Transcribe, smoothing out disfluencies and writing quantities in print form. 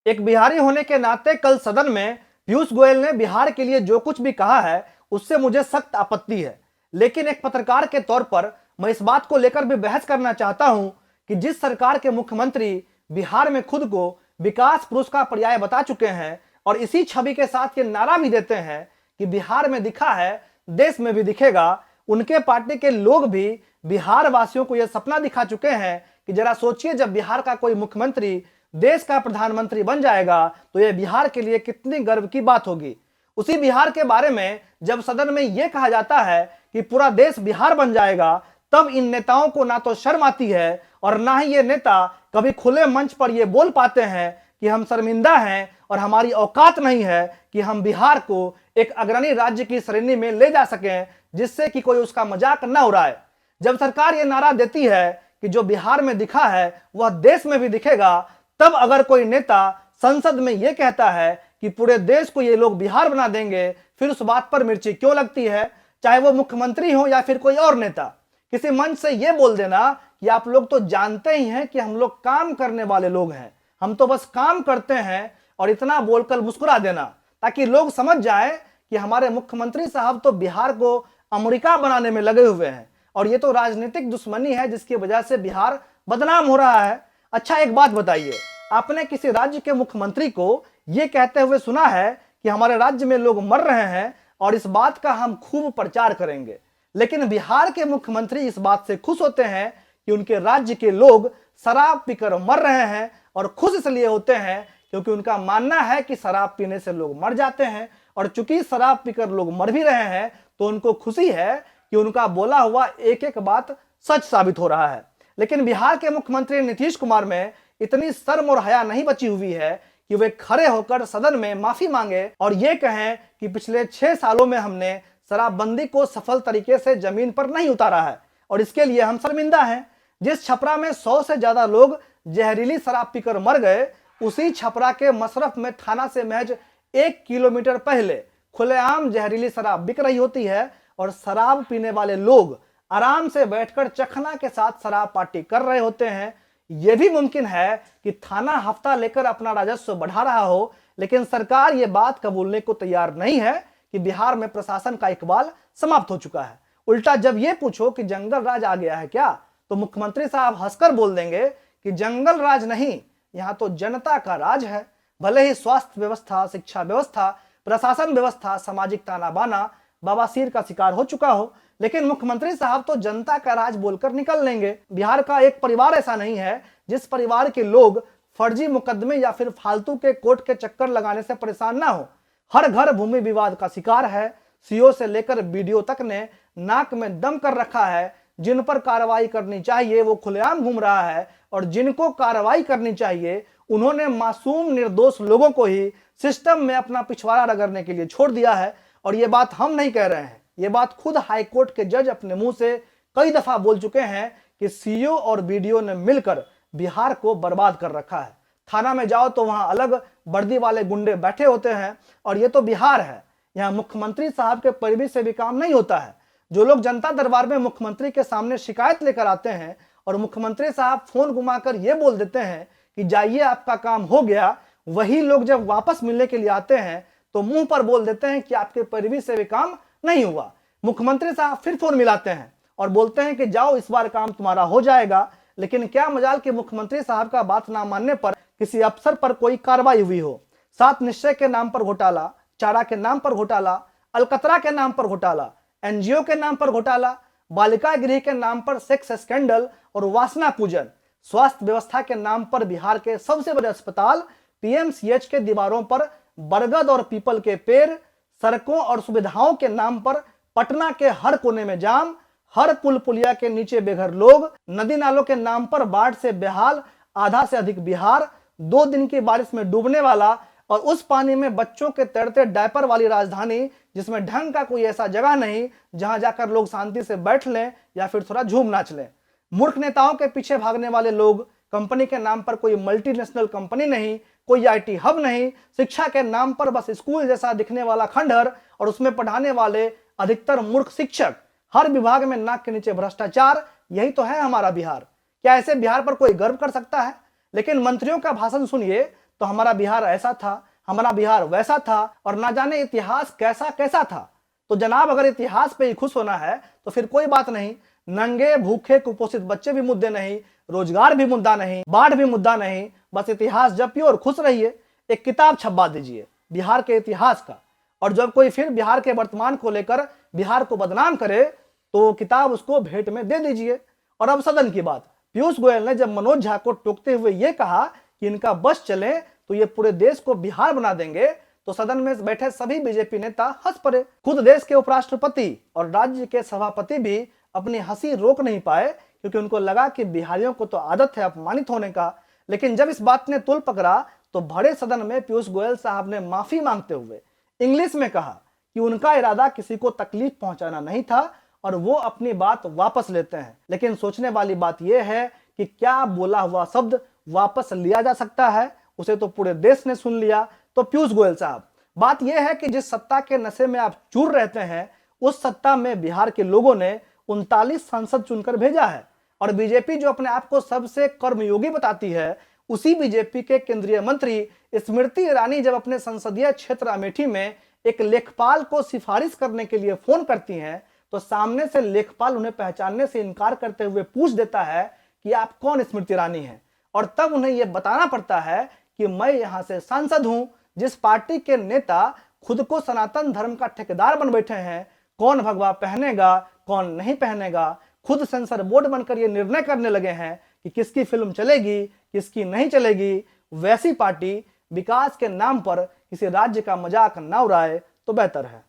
एक बिहारी होने के नाते कल सदन में पीयूष गोयल ने बिहार के लिए जो कुछ भी कहा है उससे मुझे सख्त आपत्ति है। लेकिन एक पत्रकार के तौर पर मैं इस बात को लेकर भी बहस करना चाहता हूं कि जिस सरकार के मुख्यमंत्री बिहार में खुद को विकास पुरुष का पर्याय बता चुके हैं और इसी छवि के साथ ये नारा भी देते हैं कि बिहार में दिखा है देश में भी दिखेगा, उनके पार्टी के लोग भी बिहार वासियों को यह सपना दिखा चुके हैं कि जरा सोचिए, जब बिहार का कोई मुख्यमंत्री देश का प्रधानमंत्री बन जाएगा तो यह बिहार के लिए कितनी गर्व की बात होगी। उसी बिहार के बारे में जब सदन में यह कहा जाता है कि पूरा देश बिहार बन जाएगा, तब इन नेताओं को ना तो शर्म आती है और ना ही ये नेता कभी खुले मंच पर यह बोल पाते हैं कि हम शर्मिंदा हैं और हमारी औकात नहीं है कि हम बिहार को एक अग्रणी राज्य की श्रेणी में ले जा सकें जिससे कि कोई उसका मजाक न उड़ाए। जब सरकार ये नारा देती है कि जो बिहार में दिखा है वह देश में भी दिखेगा, तब अगर कोई नेता संसद में यह कहता है कि पूरे देश को ये लोग बिहार बना देंगे, फिर उस बात पर मिर्ची क्यों लगती है? चाहे वो मुख्यमंत्री हो या फिर कोई और नेता। किसी मंच से यह बोल देना कि आप लोग तो जानते ही हैं कि हम लोग काम करने वाले लोग हैं, हम तो बस काम करते हैं, और इतना बोलकर मुस्कुरा देना ताकि लोग समझ जाए कि हमारे मुख्यमंत्री साहब तो बिहार को अमेरिका बनाने में लगे हुए हैं और ये तो राजनीतिक दुश्मनी है जिसकी वजह से बिहार बदनाम हो रहा है। अच्छा, एक बात बताइए, आपने किसी राज्य के मुख्यमंत्री को यह कहते हुए सुना है कि हमारे राज्य में लोग मर रहे हैं और इस बात का हम खूब प्रचार करेंगे? लेकिन बिहार के मुख्यमंत्री इस बात से खुश होते हैं कि उनके राज्य के लोग शराब पीकर मर रहे हैं, और खुश इसलिए होते हैं क्योंकि उनका मानना है कि शराब पीने से लोग मर जाते हैं, और चूंकि शराब पीकर लोग मर भी रहे हैं तो उनको खुशी है कि उनका बोला हुआ एक एक बात सच साबित हो रहा है। लेकिन बिहार के मुख्यमंत्री नीतीश कुमार में इतनी शर्म और हया नहीं बची हुई है कि वे खड़े होकर सदन में माफी मांगे और ये कहें कि पिछले 6 सालों में हमने शराबबंदी को सफल तरीके से जमीन पर नहीं उतारा है और इसके लिए हम शर्मिंदा हैं। जिस छपरा में 100 से ज्यादा लोग जहरीली शराब पीकर मर गए, उसी छपरा के मशरफ में थाना से महज 1 किलोमीटर पहले खुलेआम जहरीली शराब बिक रही होती है और शराब पीने वाले लोग आराम से बैठकर चखना के साथ शराब पार्टी कर रहे होते हैं। यह भी मुमकिन है कि थाना हफ्ता लेकर अपना राजस्व बढ़ा रहा हो, लेकिन सरकार यह बात कबूलने को तैयार नहीं है कि बिहार में प्रशासन का इकबाल समाप्त हो चुका है। उल्टा जब यह पूछो कि जंगल राज आ गया है क्या, तो मुख्यमंत्री साहब हंसकर बोल देंगे कि जंगल राज नहीं, यहां तो जनता का राज है। भले ही स्वास्थ्य व्यवस्था, शिक्षा व्यवस्था, प्रशासन व्यवस्था, सामाजिक ताना बाना बवासीर का शिकार हो चुका हो, लेकिन मुख्यमंत्री साहब तो जनता का राज बोलकर निकल लेंगे। बिहार का एक परिवार ऐसा नहीं है जिस परिवार के लोग फर्जी मुकदमे या फिर फालतू के कोर्ट के चक्कर लगाने से परेशान ना हो। हर घर भूमि विवाद का शिकार है। सीओ से लेकर बीडीओ तक ने नाक में दम कर रखा है। जिन पर कार्रवाई करनी चाहिए वो खुलेआम घूम रहा है, और जिनको कार्रवाई करनी चाहिए उन्होंने मासूम निर्दोष लोगों को ही सिस्टम में अपना पिछवाड़ा रगड़ने के लिए छोड़ दिया है। और ये बात हम नहीं कह रहे हैं, ये बात खुद हाईकोर्ट के जज अपने मुंह से कई दफा बोल चुके हैं कि सीओ और बीडीओ ने मिलकर बिहार को बर्बाद कर रखा है। थाना में जाओ तो वहां अलग वर्दी वाले गुंडे बैठे होते हैं, और ये तो बिहार है, यहाँ मुख्यमंत्री साहब के पैरवी से भी काम नहीं होता है। जो लोग जनता दरबार में मुख्यमंत्री के सामने शिकायत लेकर आते हैं और मुख्यमंत्री साहब फोन घुमाकर यह बोल देते हैं कि जाइए आपका काम हो गया, वही लोग जब वापस मिलने के लिए आते हैं तो मुंह पर बोल देते हैं कि आपके पैरवी से भी काम नहीं हुआ। मुख्यमंत्री साहब फिर फोन मिलाते हैं और बोलते हैं कि जाओ इस बार काम तुम्हारा हो जाएगा। लेकिन क्या मजाल कि मुख्यमंत्री साहब का बात ना मानने पर किसी अफसर पर कोई कार्रवाई हुई हो। 7 निश्चय के नाम पर घोटाला, चारा के नाम पर घोटाला, अलकतरा के नाम पर घोटाला, एनजीओ के नाम पर घोटाला, बालिका गृह के नाम पर सेक्स स्कैंडल और वासना पूजन, स्वास्थ्य व्यवस्था के नाम पर बिहार के सबसे बड़े अस्पताल पीएमसीएच के दीवारों पर बरगद और पीपल के पेड़, सड़कों और सुविधाओं के नाम पर पटना के हर कोने में जाम, हर पुल पुलिया के नीचे बेघर लोग, नदी नालों के नाम पर बाढ़ से बेहाल आधा से अधिक बिहार, 2 दिन की बारिश में डूबने वाला और उस पानी में बच्चों के तैरते डायपर वाली राजधानी, जिसमें ढंग का कोई ऐसा जगह नहीं जहां जाकर लोग शांति से बैठ लें या फिर थोड़ा झूम नाच लें। मूर्ख नेताओं के पीछे भागने वाले लोग, कंपनी के नाम पर कोई मल्टीनेशनल कंपनी नहीं, कोई आईटी हब नहीं, शिक्षा के नाम पर बस स्कूल जैसा दिखने वाला खंडहर और उसमें पढ़ाने वाले अधिकतर मूर्ख शिक्षक, हर विभाग में नाक के नीचे भ्रष्टाचार, यही तो है हमारा बिहार। क्या ऐसे बिहार पर कोई गर्व कर सकता है? लेकिन मंत्रियों का भाषण सुनिए तो हमारा बिहार ऐसा था, हमारा बिहार वैसा था, और ना जाने इतिहास कैसा कैसा था। तो जनाब, अगर इतिहास पे ही खुश होना है तो फिर कोई बात नहीं। नंगे भूखे कुपोषित बच्चे भी मुद्दे नहीं, रोजगार भी मुद्दा नहीं, बाढ़ भी मुद्दा नहीं, बस इतिहास जपिए और खुश रहिए। एक किताब छपवा दीजिए बिहार के इतिहास का, और जब कोई फिर बिहार के वर्तमान को लेकर बिहार को बदनाम करे तो किताब उसको भेंट में दे दीजिए। और अब सदन की बात। पीयूष गोयल ने जब मनोज झा को टोकते हुए यह कहा कि इनका बस चले तो ये पूरे देश को बिहार बना देंगे, तो सदन में बैठे सभी बीजेपी नेता हंस पड़े। खुद देश के उपराष्ट्रपति और राज्य के सभापति भी अपनी हंसी रोक नहीं पाए, क्योंकि उनको लगा कि बिहारियों को तो आदत है अपमानित होने का। लेकिन जब इस बात ने तुल पकड़ा तो बड़े सदन में पीयूष गोयल साहब ने माफी मांगते हुए इंग्लिश में कहा कि उनका इरादा किसी को तकलीफ पहुंचाना नहीं था और वो अपनी बात वापस लेते हैं। लेकिन सोचने वाली बात यह है कि क्या बोला हुआ शब्द वापस लिया जा सकता है? उसे तो पूरे देश ने सुन लिया। तो पीयूष गोयल साहब, बात यह है कि जिस सत्ता के नशे में आप चूर रहते हैं, उस सत्ता में बिहार के लोगों ने 39 सांसद चुनकर भेजा है। और बीजेपी जो अपने आप को सबसे कर्मयोगी बताती है, उसी बीजेपी के केंद्रीय मंत्री स्मृति ईरानी जब अपने संसदीय क्षेत्र अमेठी में एक लेखपाल को सिफारिश करने के लिए फोन करती हैं, तो सामने से लेखपाल उन्हें पहचानने से इनकार करते हुए पूछ देता है कि आप कौन स्मृति ईरानी हैं। और तब उन्हें यह बताना पड़ता है कि मैं यहां से सांसद हूं, जिस पार्टी के नेता खुद को सनातन धर्म का ठेकेदार बन बैठे हैं। कौन भगवा पहनेगा, कौन नहीं पहनेगा, खुद सेंसर बोर्ड बनकर ये निर्णय करने लगे हैं कि किसकी फिल्म चलेगी, किसकी नहीं चलेगी। वैसी पार्टी विकास के नाम पर किसी राज्य का मजाक न उड़ाए तो बेहतर है।